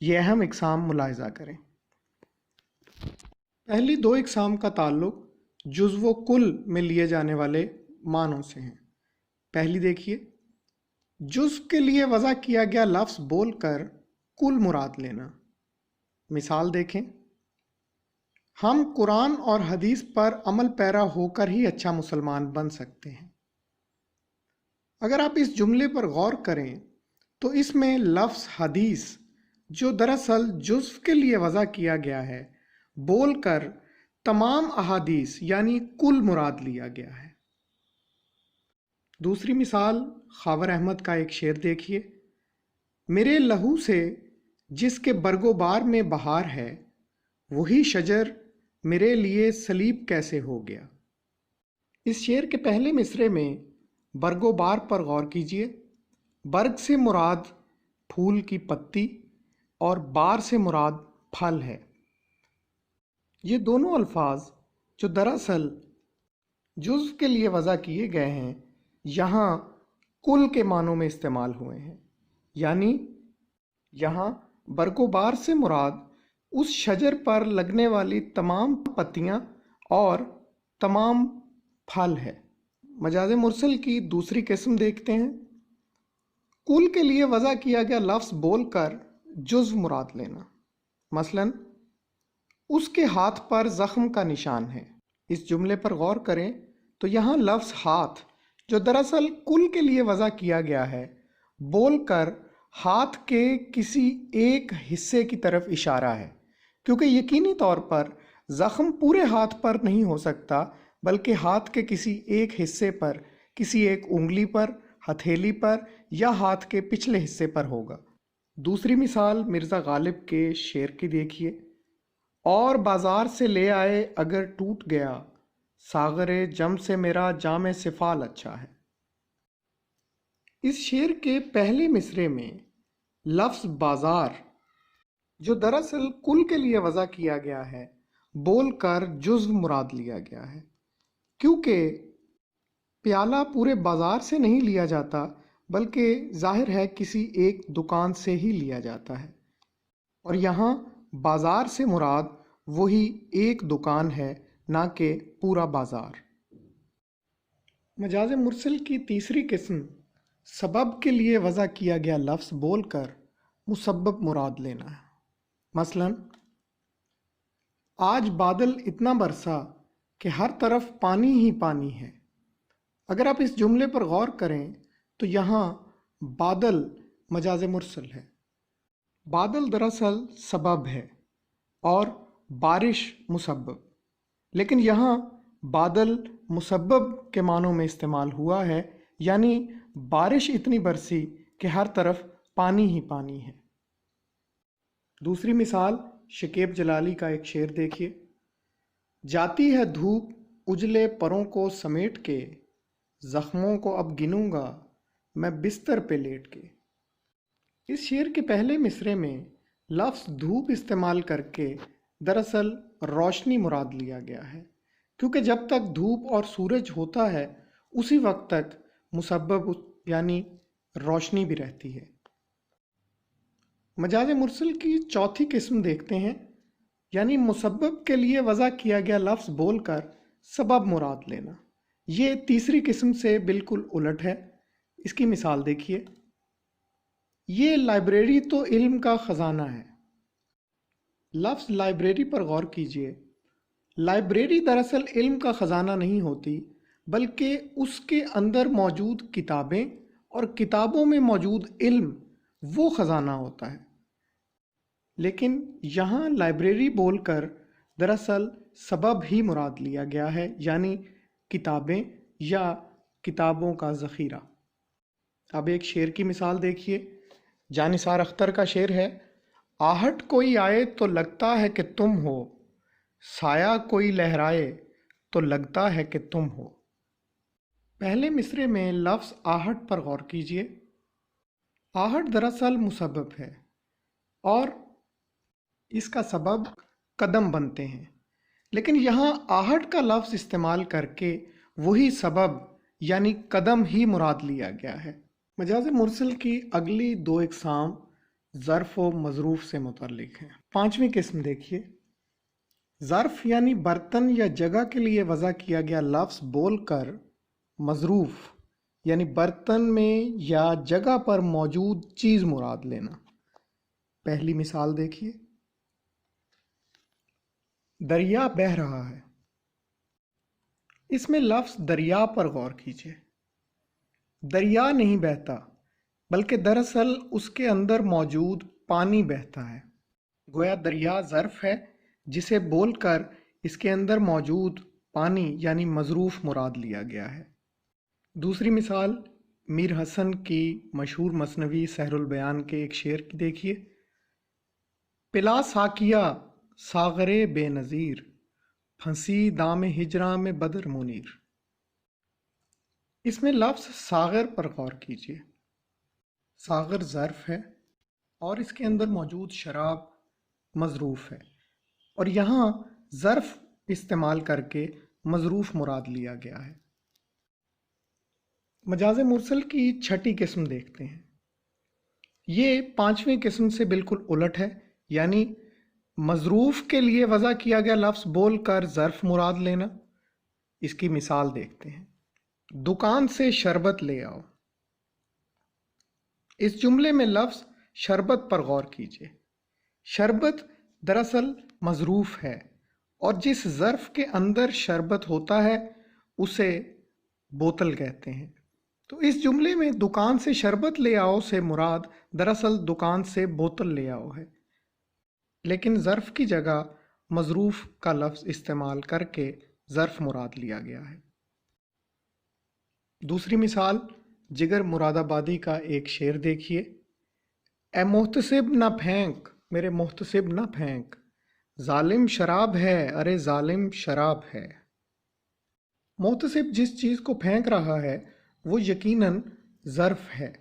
یہ اہم اقسام ملاحظہ کریں۔ پہلی دو اقسام کا تعلق جزو و کل میں لیے جانے والے معنوں سے ہیں۔ پہلی دیکھیے، جزو کے لیے وضع کیا گیا لفظ بول کر کل مراد لینا۔ مثال دیکھیں، ہم قرآن اور حدیث پر عمل پیرا ہو کر ہی اچھا مسلمان بن سکتے ہیں۔ اگر آپ اس جملے پر غور کریں تو اس میں لفظ حدیث، جو دراصل جزو کے لیے وضع کیا گیا ہے، بول کر تمام احادیث یعنی کل مراد لیا گیا ہے۔ دوسری مثال خاور احمد کا ایک شعر دیکھیے، میرے لہو سے جس کے برگ و بار میں بہار ہے، وہی شجر میرے لیے صلیب کیسے ہو گیا۔ اس شعر کے پہلے مصرے میں برگ و بار پر غور کیجیے۔ برگ سے مراد پھول کی پتی اور بار سے مراد پھل ہے۔ یہ دونوں الفاظ جو دراصل جزو کے لیے وضع کیے گئے ہیں، یہاں کل کے معنوں میں استعمال ہوئے ہیں، یعنی یہاں برگ و بار سے مراد اس شجر پر لگنے والی تمام پتیاں اور تمام پھل ہے۔ مجاز مرسل کی دوسری قسم دیکھتے ہیں، کل کے لیے وضع کیا گیا لفظ بول کر جزو مراد لینا۔ مثلاً اس کے ہاتھ پر زخم کا نشان ہے۔ اس جملے پر غور کریں تو یہاں لفظ ہاتھ، جو دراصل کل کے لیے وضع کیا گیا ہے، بول کر ہاتھ کے کسی ایک حصے کی طرف اشارہ ہے، کیونکہ یقینی طور پر زخم پورے ہاتھ پر نہیں ہو سکتا، بلکہ ہاتھ کے کسی ایک حصے پر، کسی ایک انگلی پر، ہتھیلی پر یا ہاتھ کے پچھلے حصے پر ہوگا۔ دوسری مثال مرزا غالب کے شعر کی دیکھیے، اور بازار سے لے آئے اگر ٹوٹ گیا، ساغر جم سے میرا جام سفال اچھا ہے۔ اس شعر کے پہلے مصرے میں لفظ بازار، جو دراصل کل کے لیے وضع کیا گیا ہے، بول کر جزو مراد لیا گیا ہے، کیونکہ پیالہ پورے بازار سے نہیں لیا جاتا، بلکہ ظاہر ہے کسی ایک دکان سے ہی لیا جاتا ہے، اور یہاں بازار سے مراد وہی ایک دکان ہے، نہ کہ پورا بازار۔ مجاز مرسل کی تیسری قسم سبب کے لیے وضع کیا گیا لفظ بول کر مسبب مراد لینا ہے۔ مثلاً آج بادل اتنا برسا کہ ہر طرف پانی ہی پانی ہے۔ اگر آپ اس جملے پر غور کریں تو یہاں بادل مجاز مرسل ہے۔ بادل دراصل سبب ہے اور بارش مسبب، لیکن یہاں بادل مسبب کے معنوں میں استعمال ہوا ہے، یعنی بارش اتنی برسی کہ ہر طرف پانی ہی پانی ہے۔ دوسری مثال شکیب جلالی کا ایک شعر دیکھیے، جاتی ہے دھوپ اجلے پروں کو سمیٹ کے، زخموں کو اب گنوں گا میں بستر پہ لیٹ کے۔ اس شعر کے پہلے مصرے میں لفظ دھوپ استعمال کر کے دراصل روشنی مراد لیا گیا ہے، کیونکہ جب تک دھوپ اور سورج ہوتا ہے اسی وقت تک مسبب یعنی روشنی بھی رہتی ہے۔ مجاز مرسل کی چوتھی قسم دیکھتے ہیں، یعنی مسبب کے لیے وضع کیا گیا لفظ بول کر سبب مراد لینا۔ یہ تیسری قسم سے بالکل الٹ ہے۔ اس کی مثال دیکھیے، یہ لائبریری تو علم کا خزانہ ہے۔ لفظ لائبریری پر غور کیجیے۔ لائبریری دراصل علم کا خزانہ نہیں ہوتی، بلکہ اس کے اندر موجود کتابیں اور کتابوں میں موجود علم وہ خزانہ ہوتا ہے۔ لیکن یہاں لائبریری بول کر دراصل سبب ہی مراد لیا گیا ہے، یعنی کتابیں یا کتابوں کا ذخیرہ۔ اب ایک شعر کی مثال دیکھیے، جانثار اختر کا شعر ہے، آہٹ کوئی آئے تو لگتا ہے کہ تم ہو، سایہ کوئی لہرائے تو لگتا ہے کہ تم ہو۔ پہلے مصرے میں لفظ آہٹ پر غور کیجیے۔ آہٹ دراصل مسبب ہے اور اس کا سبب قدم بنتے ہیں، لیکن یہاں آہٹ کا لفظ استعمال کر کے وہی سبب یعنی قدم ہی مراد لیا گیا ہے۔ مجاز مرسل کی اگلی دو اقسام ظرف و مظروف سے متعلق ہیں۔ پانچویں قسم دیکھیے، ظرف یعنی برتن یا جگہ کے لیے وضع کیا گیا لفظ بول کر مظروف یعنی برتن میں یا جگہ پر موجود چیز مراد لینا۔ پہلی مثال دیکھیے، دریا بہہ رہا ہے۔ اس میں لفظ دریا پر غور کیجیے۔ دریا نہیں بہتا بلکہ دراصل اس کے اندر موجود پانی بہتا ہے۔ گویا دریا ظرف ہے جسے بول کر اس کے اندر موجود پانی یعنی مظروف مراد لیا گیا ہے۔ دوسری مثال میر حسن کی مشہور مثنوی سحر البیان کے ایک شعر کی دیکھیے، پلا ساکیا ساغرے بے نظیر، پھنسی دام ہجراں میں بدر منیر۔ اس میں لفظ ساغر پر غور کیجیے۔ ساغر ظرف ہے اور اس کے اندر موجود شراب مظروف ہے، اور یہاں ظرف استعمال کر کے مظروف مراد لیا گیا ہے۔ مجاز مرسل کی چھٹی قسم دیکھتے ہیں۔ یہ پانچویں قسم سے بالکل الٹ ہے، یعنی مظروف کے لیے وضع کیا گیا لفظ بول کر ظرف مراد لینا۔ اس کی مثال دیکھتے ہیں، دکان سے شربت لے آؤ۔ اس جملے میں لفظ شربت پر غور کیجیے۔ شربت دراصل مظروف ہے اور جس ظرف کے اندر شربت ہوتا ہے اسے بوتل کہتے ہیں۔ تو اس جملے میں دکان سے شربت لے آؤ سے مراد دراصل دکان سے بوتل لے آؤ ہے، لیکن ظرف کی جگہ مظروف کا لفظ استعمال کر کے ظرف مراد لیا گیا ہے۔ دوسری مثال جگر مراد آبادی کا ایک شعر دیکھیے، اے محتسب نہ پھینک میرے محتسب نہ پھینک، ظالم شراب ہے ارے ظالم شراب ہے۔ محتسب جس چیز کو پھینک رہا ہے وہ یقیناً ظرف ہے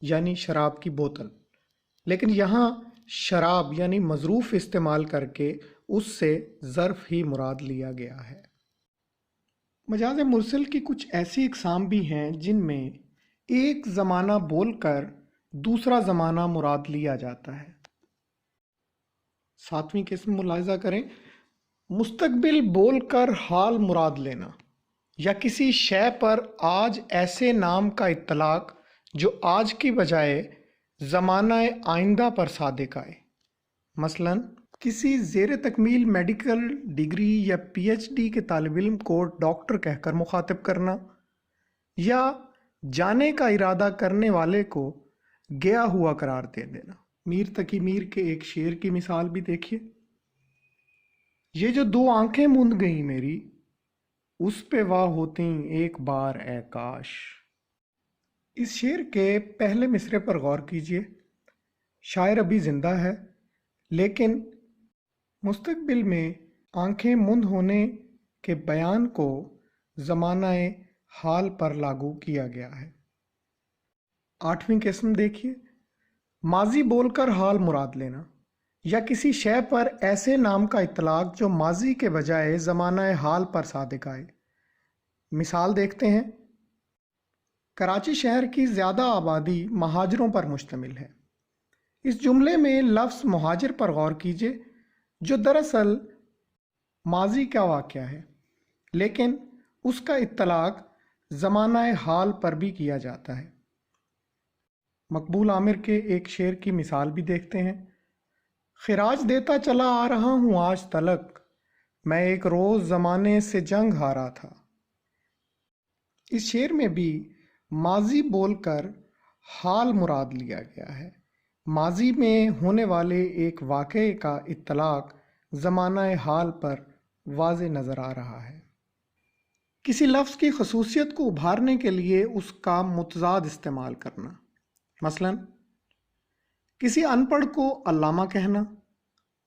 یعنی شراب کی بوتل، لیکن یہاں شراب یعنی مظروف استعمال کر کے اس سے ظرف ہی مراد لیا گیا ہے۔ مجاز مرسل کی کچھ ایسی اقسام بھی ہیں جن میں ایک زمانہ بول کر دوسرا زمانہ مراد لیا جاتا ہے۔ ساتویں قسم ملاحظہ کریں، مستقبل بول کر حال مراد لینا، یا کسی شے پر آج ایسے نام کا اطلاق جو آج کی بجائے زمانہ آئندہ پر صادق آئے۔ مثلاً کسی زیر تکمیل میڈیکل ڈگری یا پی ایچ ڈی کے طالب علم کو ڈاکٹر کہہ کر مخاطب کرنا، یا جانے کا ارادہ کرنے والے کو گیا ہوا قرار دے دینا۔ میر تقی میر کے ایک شعر کی مثال بھی دیکھیے، یہ جو دو آنکھیں مند گئیں میری، اس پہ واہ ہوتی ایک بار اے کاش۔ اس شعر کے پہلے مصرعے پر غور کیجیے، شاعر ابھی زندہ ہے لیکن مستقبل میں آنکھیں مند ہونے کے بیان کو زمانہ حال پر لاگو کیا گیا ہے۔ آٹھویں قسم دیکھیے، ماضی بول کر حال مراد لینا، یا کسی شے پر ایسے نام کا اطلاق جو ماضی کے بجائے زمانہ حال پر صادق آئے۔ مثال دیکھتے ہیں، کراچی شہر کی زیادہ آبادی مہاجروں پر مشتمل ہے۔ اس جملے میں لفظ مہاجر پر غور کیجیے جو دراصل ماضی کا واقعہ ہے، لیکن اس کا اطلاق زمانہ حال پر بھی کیا جاتا ہے۔ مقبول عامر کے ایک شعر کی مثال بھی دیکھتے ہیں، خراج دیتا چلا آ رہا ہوں آج تلک، میں ایک روز زمانے سے جنگ ہارا تھا۔ اس شعر میں بھی ماضی بول کر حال مراد لیا گیا ہے۔ ماضی میں ہونے والے ایک واقعے کا اطلاق زمانہ حال پر واضح نظر آ رہا ہے۔ کسی لفظ کی خصوصیت کو ابھارنے کے لیے اس کا متضاد استعمال کرنا، مثلا کسی ان پڑھ کو علامہ کہنا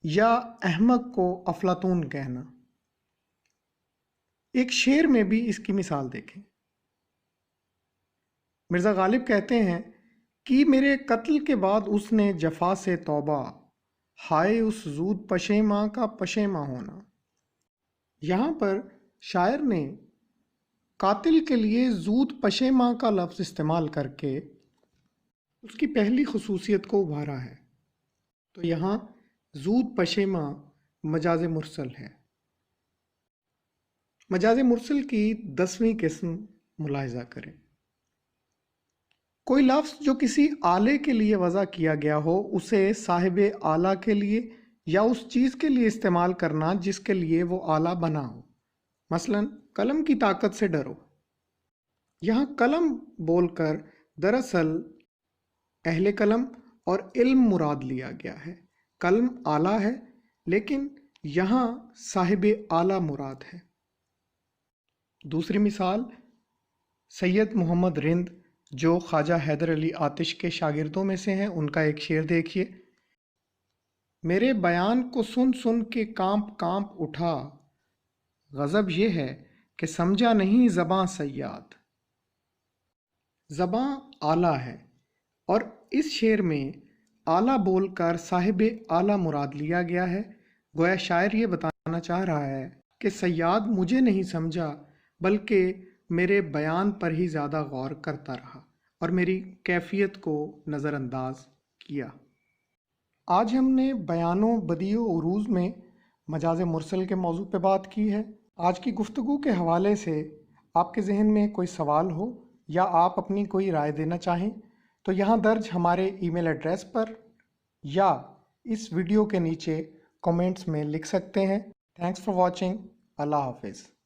یا احمق کو افلاطون کہنا۔ ایک شعر میں بھی اس کی مثال دیکھیں، مرزا غالب کہتے ہیں کہ میرے قتل کے بعد اس نے جفا سے توبہ، ہائے اس زود پشیماں کا پشیماں ہونا۔ یہاں پر شاعر نے قاتل کے لیے زود پشیماں کا لفظ استعمال کر کے اس کی پہلی خصوصیت کو ابھارا ہے، تو یہاں زود پشیماں مجاز مرسل ہے۔ مجاز مرسل کی 10ویں قسم ملاحظہ کریں۔ کوئی لفظ جو کسی آلے کے لیے وضع کیا گیا ہو اسے صاحب آلہ کے لیے یا اس چیز کے لیے استعمال کرنا جس کے لیے وہ آلہ بنا ہو۔ مثلا قلم کی طاقت سے ڈرو۔ یہاں قلم بول کر دراصل اہل قلم اور علم مراد لیا گیا ہے۔ قلم آلہ ہے لیکن یہاں صاحب آلہ مراد ہے۔ دوسری مثال سید محمد رند جو خواجہ حیدر علی آتش کے شاگردوں میں سے ہیں، ان کا ایک شعر دیکھیے۔ میرے بیان کو سن سن کے کانپ کانپ اٹھا، غضب یہ ہے کہ سمجھا نہیں زباں صیاد۔ زباں آلہ ہے اور اس شعر میں آلہ بول کر صاحب آلہ مراد لیا گیا ہے۔ گویا شاعر یہ بتانا چاہ رہا ہے کہ صیاد مجھے نہیں سمجھا بلکہ میرے بیان پر ہی زیادہ غور کرتا رہا اور میری کیفیت کو نظر انداز کیا۔ آج ہم نے بیان و بدیع و عروض میں مجاز مرسل کے موضوع پہ بات کی ہے۔ آج کی گفتگو کے حوالے سے آپ کے ذہن میں کوئی سوال ہو یا آپ اپنی کوئی رائے دینا چاہیں تو یہاں درج ہمارے ای میل ایڈریس پر یا اس ویڈیو کے نیچے کمنٹس میں لکھ سکتے ہیں۔ Thanks for watching. اللہ حافظ۔